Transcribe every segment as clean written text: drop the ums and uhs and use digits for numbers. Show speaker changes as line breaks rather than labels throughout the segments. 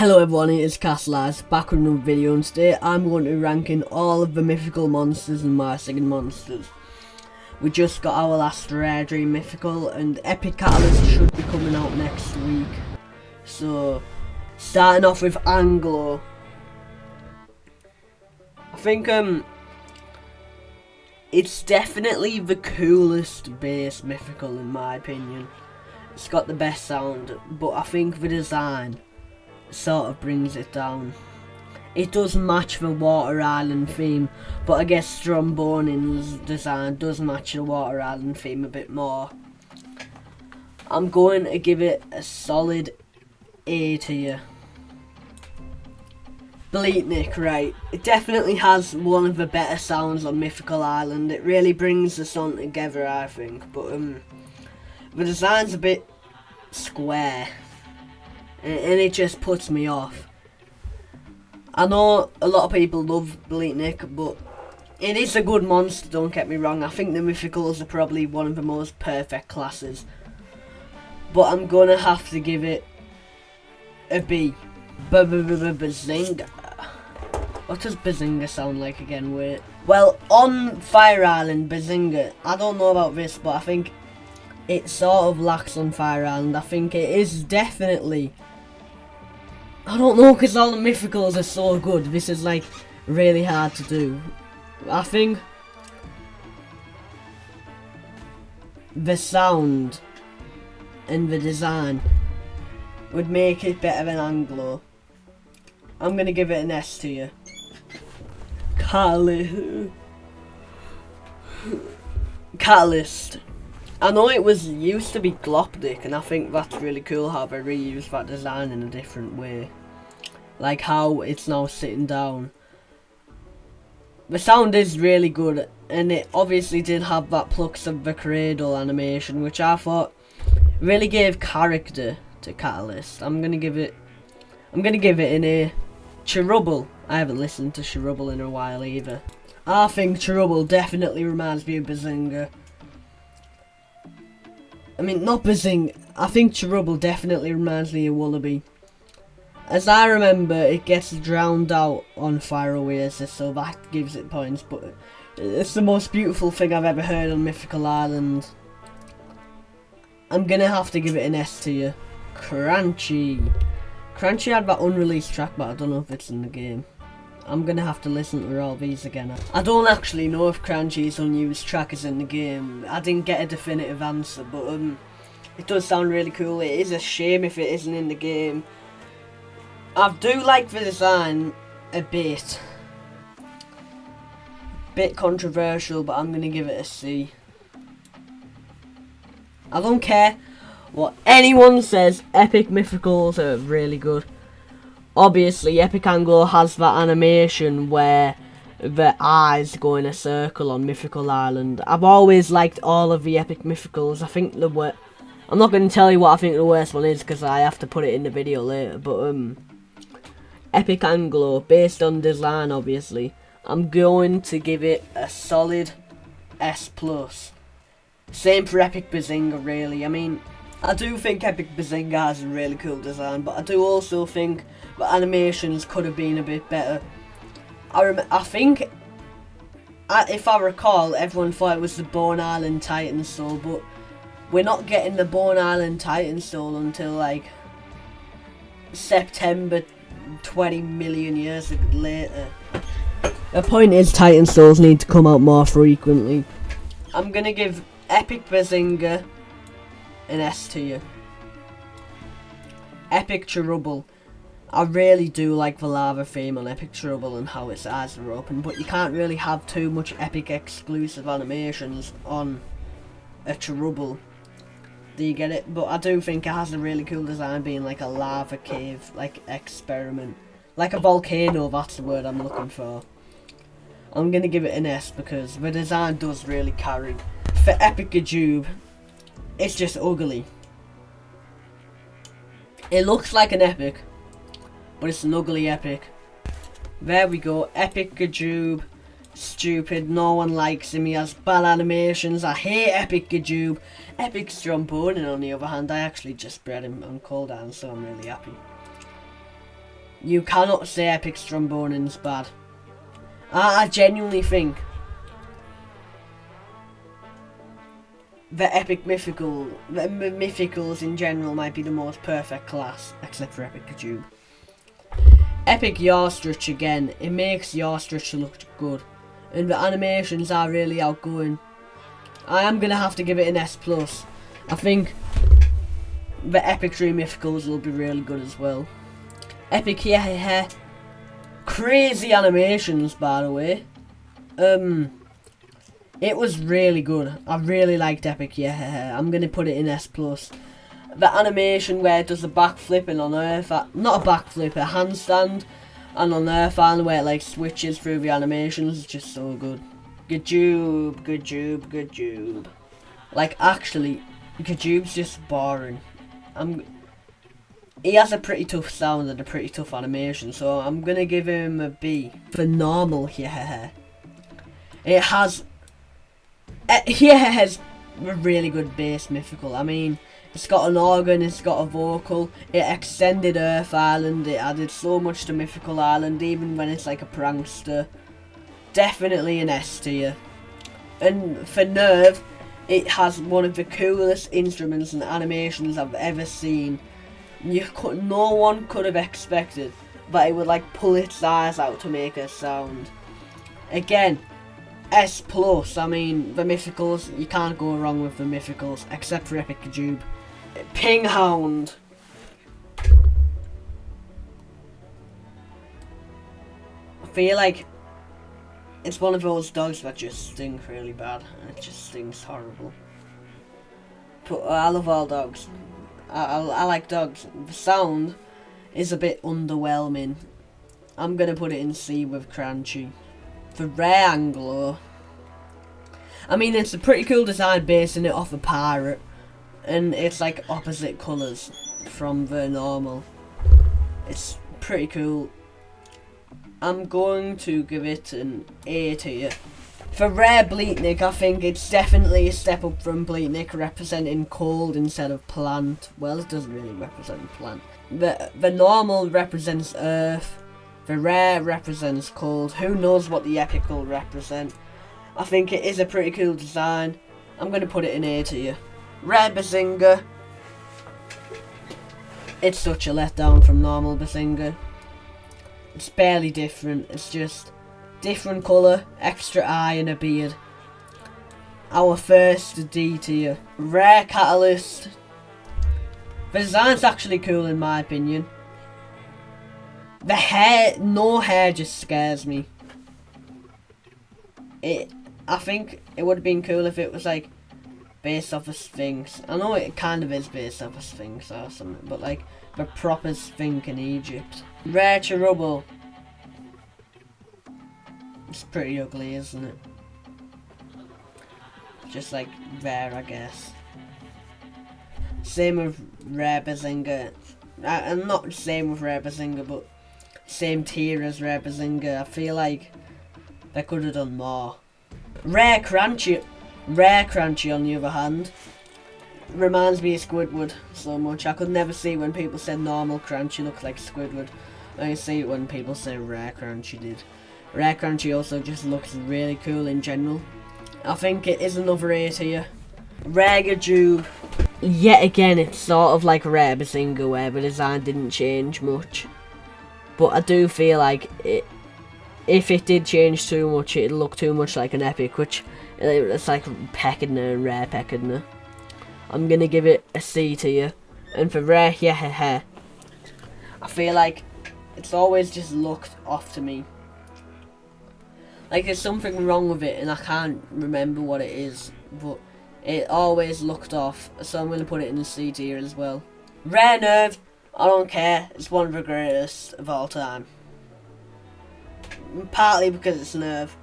Hello everyone, it is Castlaz, back with another video, and today I'm going to be ranking all of the mythical monsters and my second monsters. We just got our last rare dream mythical, and Epic Catalyst should be coming out next week. So, starting off with Anglow. I think it's definitely the coolest base mythical in my opinion. It's got the best sound, but I think the design sort of brings it down. It does match the Water Island theme, but I guess Strombonin's design does match the Water Island theme a bit more. I'm going to give it a solid A tier. Bleatnik, right, it definitely has one of the better sounds on Mythical Island. It really brings the song together, I think, but the design's a bit square. And it just puts me off. I know a lot of people love Bleatnik, but it is a good monster, don't get me wrong. I think the Mythicals are probably one of the most perfect classes. But I'm gonna have to give it a B. Bazinga. What does Bazinga sound like again? Wait. Well, on Fire Island, Bazinga, I don't know about this, but I think it sort of lacks on Fire Island. I think it is definitely... I don't know, because all the Mythicals are so good. This is like really hard to do. I think the sound and the design would make it better than Anglow. I'm gonna give it an S to you. Catalyst. I know it was used to be Gloptic, and I think that's really cool how they reused that design in a different way. Like how it's now sitting down. The sound is really good, and it obviously did have that Plucks of the Cradle animation, which I thought really gave character to Catalyst. I'm gonna give it an A. Cherubble. I haven't listened to Cherubble in a while either. I think Cherubble definitely reminds me of Bazinga. I mean, not Bazinga. I think Cherubble definitely reminds me of Wallaby. As I remember, it gets drowned out on Fire Oasis, so that gives it points. But it's the most beautiful thing I've ever heard on Mythical Island. I'm gonna have to give it an S to you. Crunchy. Crunchy had that unreleased track, but I don't know if it's in the game. I'm gonna have to listen to all these again. I don't actually know if Crunchy's unused track is in the game. I didn't get a definitive answer, but it does sound really cool. It is a shame if it isn't in the game. I do like the design a bit. Bit controversial, but I'm gonna give it a C. I don't care what anyone says, Epic Mythicals are really good. Obviously, Epic Anglow has that animation where the eyes go in a circle on Mythical Island. I've always liked all of the Epic Mythicals. I think I'm not going to tell you what I think the worst one is, because I have to put it in the video later, but Epic Anglow, based on design obviously, I'm going to give it a solid S+. Same for Epic Bazinga really. I mean, I do think Epic Bazinga has a really cool design, but I do also think the animations could have been a bit better. I think, if I recall, everyone thought it was the Bone Island Titansoul, but we're not getting the Bone Island Titansoul until like September 20 million years later. The point is, Titansouls need to come out more frequently. I'm gonna give Epic Bazinga an S to you. Epic Cherubble. I really do like the lava theme on Epic Cherubble and how its eyes are open, but you can't really have too much Epic exclusive animations on a Cherubble. Do you get it? But I do think it has a really cool design, being like a lava cave, like experiment. Like a volcano, that's the word I'm looking for. I'm gonna give it an S because the design does really carry. For Epic Gajube, it's just ugly. It looks like an epic, but it's an ugly epic. There we go, Epic Gajube. Stupid, no one likes him, he has bad animations. I hate Epic Gajube. Epic Strombonin on the other hand, I actually just bred him on cooldown, so I'm really happy. You cannot say Epic Stromboning's bad. I genuinely think the Epic Mythical, the Mythicals in general might be the most perfect class, except for Epic Cahoot. Epic Yarstretch again, it makes Yarstretch look good, and the animations are really outgoing. I am gonna have to give it an S+. I think the Epic Dream Mythicals will be really good as well. Epic yeah, crazy animations by the way. It was really good. I really liked Epic yeah. I'm gonna put it in S+. The animation where it does a backflip and on Earth, not a backflip, a handstand, and on Earth Island where it like switches through the animations is just so good. Good jube, good jube, good jube. Like actually, Gajube's just boring. He has a pretty tough sound and a pretty tough animation, so I'm gonna give him a B for normal. Yeah, it has a really good bass mythical. I mean, it's got an organ, it's got a vocal. It extended Earth Island. It added so much to Mythical Island, even when it's like a prankster. Definitely an S tier. And for Nerve, it has one of the coolest instruments and animations I've ever seen. No one could have expected that it would like pull its eyes out to make a sound. Again, S+. I mean, the Mythicals, you can't go wrong with the Mythicals, except for Epic Cahoot. Ping Hound. I feel like it's one of those dogs that just stink really bad. It just stinks horrible. But I love all dogs. I like dogs. The sound is a bit underwhelming. I'm gonna put it in C with Crunchy. The rare Anglow. I mean, it's a pretty cool design basing it off a pirate. And it's like opposite colours from the normal. It's pretty cool. I'm going to give it an A tier. For rare Bleatnik, I think it's definitely a step up from Bleatnik representing cold instead of plant. Well, it doesn't really represent plant. The normal represents earth. The rare represents cold. Who knows what the epic will represent? I think it is a pretty cool design. I'm going to put it in A tier. Rare Bazinga. It's such a letdown from normal Bazinga. It's barely different. It's just different colour, extra eye and a beard. Our first D tier. Rare Catalyst. The design's actually cool in my opinion. The hair, no hair just scares me. I think it would have been cool if it was like based off a Sphinx. I know it kind of is based off a Sphinx or something, but like the proper Sphinx in Egypt. Rare Cherubble. It's pretty ugly, isn't it? Just like rare, I guess. Same with Rare Bazinga. And not same with Rare Bazinga, but same tier as Rare Bazinga. I feel like they could have done more. Rare Crunchy on the other hand reminds me of Squidward so much. I could never see when people said normal Crunchy looked like Squidward. I see it when people say Rare Crunchy did. Rare Crunchy also just looks really cool in general. I think it is another A tier. Rare Gajube. Yet again, it's sort of like Rare Bazinga where the design didn't change much. But I do feel like if it did change too much, it'd look too much like an epic, which it's like Peckidna and Rare Peckidna. I'm gonna give it a C tier. And for Rare yeah, I feel like it's always just looked off to me. Like there's something wrong with it and I can't remember what it is, but it always looked off, so I'm going to put it in the C tier as well. Rare Nerve, I don't care, it's one of the greatest of all time. Partly because it's Nerve,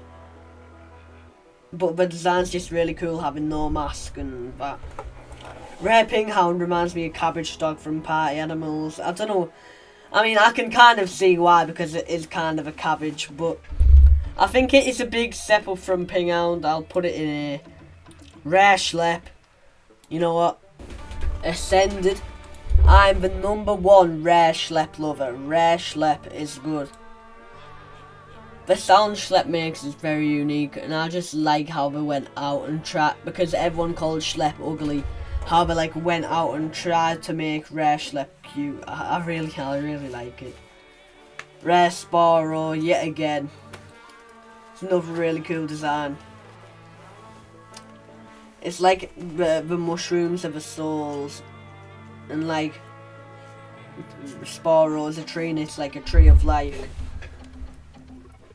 but the design's just really cool, having no mask and that. Rare Ping Hound reminds me of Cabbage Dog from Party Animals. I don't know, I mean I can kind of see why, because it is kind of a cabbage, but I think it is a big step up from Ping Hound. I'll put it in A. Rare Schlep. You know what? Ascended. I'm the #1 rare Schlep lover. Rare Schlep is good. The sound Schlep makes is very unique, and I just like how they went out and tried, because everyone called Schlep ugly, how they like went out and tried to make rare Schlep cute. I really like it. Rare Sporo, yet again. It's another really cool design. It's like the mushrooms are the souls, and like Sporo is a tree, and it's like a tree of life.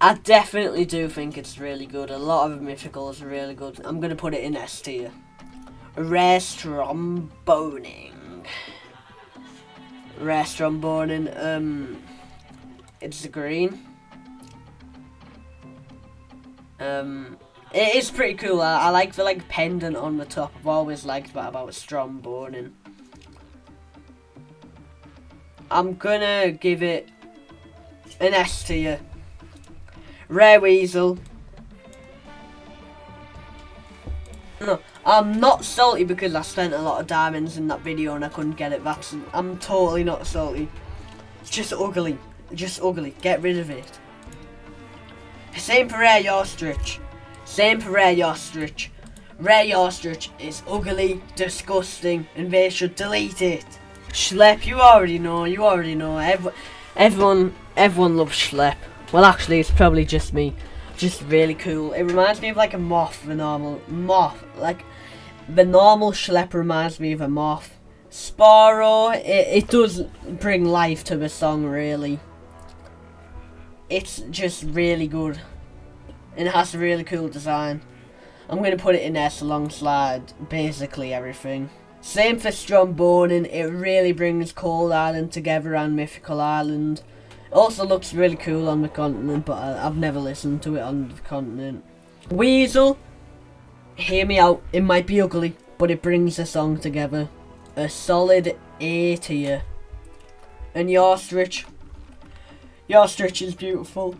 I definitely do think it's really good. A lot of the Mythicals are really good. I'm going to put it in S tier. Rare Stromboning. Rare Stromboning. It's the green. It is pretty cool. I like the like pendant on the top. I've always liked that about Stromboning. I'm going to give it an S tier. Rare Weasel. No, I'm not salty because I spent a lot of diamonds in that video and I couldn't get it. I'm totally not salty. It's just ugly. Just ugly. Get rid of it. Same for Rare Yostrich. Same for Rare Yostrich. Rare Yostrich is ugly, disgusting, and they should delete it. Schlep, you already know. Everyone loves Schlep. Well, actually, it's probably just me. Just really cool. It reminds me of like a moth, the normal moth. Like, the normal Schlep reminds me of a moth. Sporo, it does bring life to the song, really. It's just really good. And it has a really cool design. I'm going to put it in S alongside basically everything. Same for Stromboning. It really brings Cold Island together and Mythical Island. Also looks really cool on the continent, but I've never listened to it on the continent. Weasel, hear me out, it might be ugly, but it brings the song together. A solid A tier. And Yostrich is beautiful.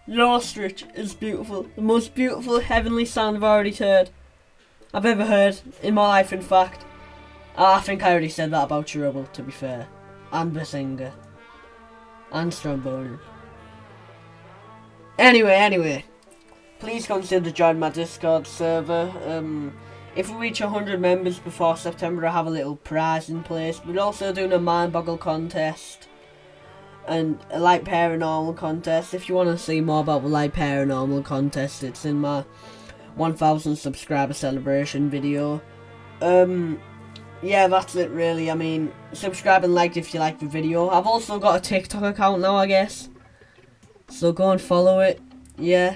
Yostrich is beautiful. The most beautiful heavenly sound I've ever heard in my life, in fact. I think I already said that about Cherubble, to be fair. And the singer. And Stromboning. Anyway, please consider joining my Discord server. If we reach 100 members before September, I have a little prize in place. We're also doing a Mindboggle contest and a Light Paironormal contest. If you want to see more about the Light Paironormal contest, it's in my 1000 subscriber celebration video. Yeah, that's it really. I mean, subscribe and like if you like the video. I've also got a TikTok account now, I guess. So go and follow it. Yeah.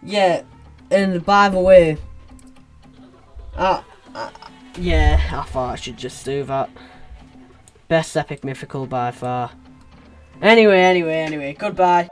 Yeah. And by the way, yeah, I thought I should just do that. Best epic mythical by far. Anyway, goodbye.